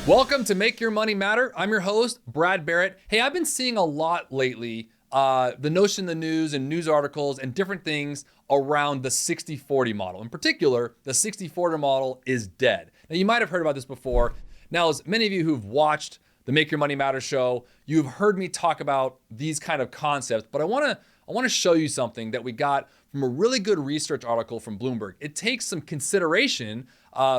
Welcome to Make Your Money Matter. I'm your host, Brad Barrett. Hey, I've been seeing a lot lately, the notion in the news and news articles and different things around the 60-40 model. In particular, the 60-40 model is dead. Now, you might have heard about this before. Now, as many of you who've watched the Make Your Money Matter show, you've heard me talk about these kind of concepts, but I want to show you something that we got from a really good research article from Bloomberg. It takes some consideration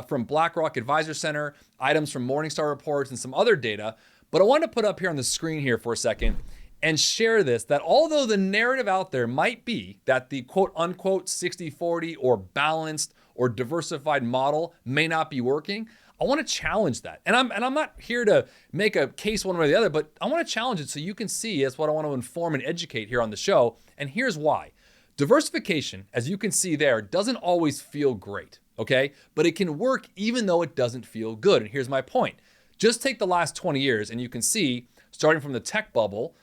from BlackRock Advisor Center, items from Morningstar reports, and some other data. But I want to put up here on the screen here for a second and share this, that although the narrative out there might be that the quote unquote 60-40 or balanced or diversified model may not be working, I want to challenge that. And I'm not here to make a case one way or the other, but I want to challenge it so you can see. That's what I want to inform and educate here on the show. And here's why. Diversification, as you can see there, doesn't always feel great, okay? But it can work even though it doesn't feel good. And here's my point. Just take the last 20 years and you can see, starting from the tech bubble,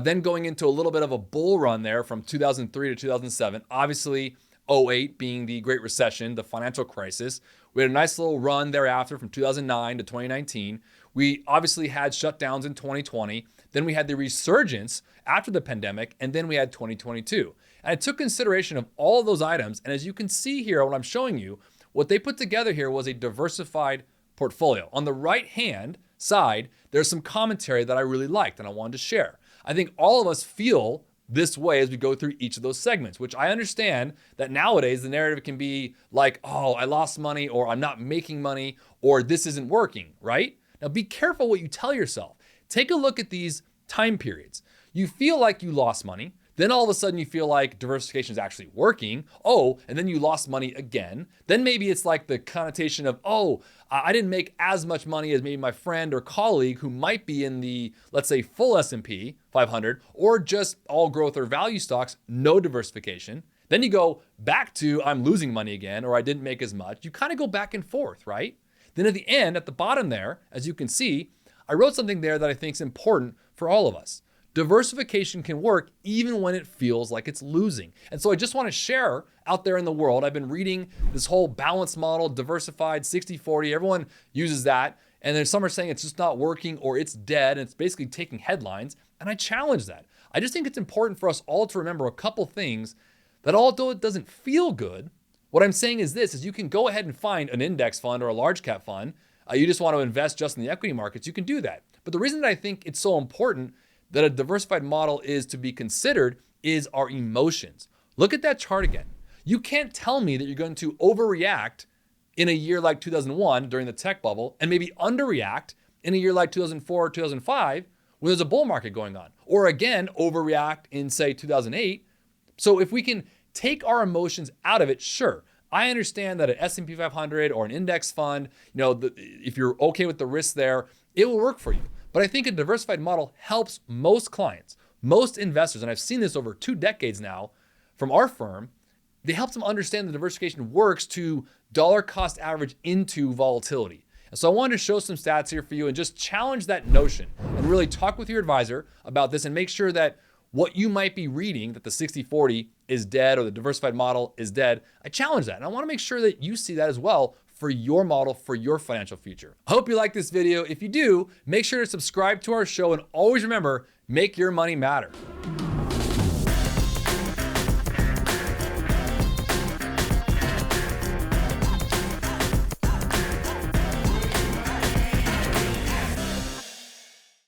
then going into a little bit of a bull run there from 2003 to 2007, obviously 08 being the Great Recession, the financial crisis. We had a nice little run thereafter from 2009 to 2019. We obviously had shutdowns in 2020. Then we had the resurgence after the pandemic, and then we had 2022. And I took consideration of all of those items. And as you can see here, what I'm showing you, what they put together here was a diversified portfolio. On the right-hand side, there's some commentary that I really liked and I wanted to share. I think all of us feel this way as we go through each of those segments, which I understand that nowadays the narrative can be like, oh, I lost money, or I'm not making money, or this isn't working, right? Now be careful what you tell yourself. Take a look at these time periods. You feel like you lost money. Then all of a sudden you feel like diversification is actually working. Oh, and then you lost money again. Then maybe it's like the connotation of, oh, I didn't make as much money as maybe my friend or colleague who might be in the, let's say, full S&P 500 or just all growth or value stocks, no diversification. Then you go back to I'm losing money again, or I didn't make as much. You kind of go back and forth, right? Then at the end, at the bottom there, as you can see, I wrote something there that I think is important for all of us. Diversification can work even when it feels like it's losing. And so I just want to share out there in the world. I've been reading this whole balance model, diversified, 60-40. Everyone uses that. And then some are saying it's just not working or it's dead. And it's basically taking headlines. And I challenge that. I just think it's important for us all to remember a couple things that although it doesn't feel good, what I'm saying is this, is you can go ahead and find an index fund or a large cap fund. You just want to invest just in the equity markets. You can do that. But the reason that I think it's so important that a diversified model is to be considered is our emotions. Look at that chart again. You can't tell me that you're going to overreact in a year like 2001 during the tech bubble and maybe underreact in a year like 2004 or 2005 when there's a bull market going on. Or again, overreact in say 2008. So if we can take our emotions out of it, sure. I understand that an S&P 500 or an index fund, if you're okay with the risk there, it will work for you. But I think a diversified model helps most clients, most investors, and I've seen this over 2 decades now from our firm. They help them understand the diversification works to dollar cost average into volatility. And so I wanted to show some stats here for you and just challenge that notion and really talk with your advisor about this and make sure that what you might be reading, that the 60-40 is dead or the diversified model is dead, I challenge that. And I want to make sure that you see that as well for your model, for your financial future. I hope you like this video. If you do, make sure to subscribe to our show and always remember, make your money matter.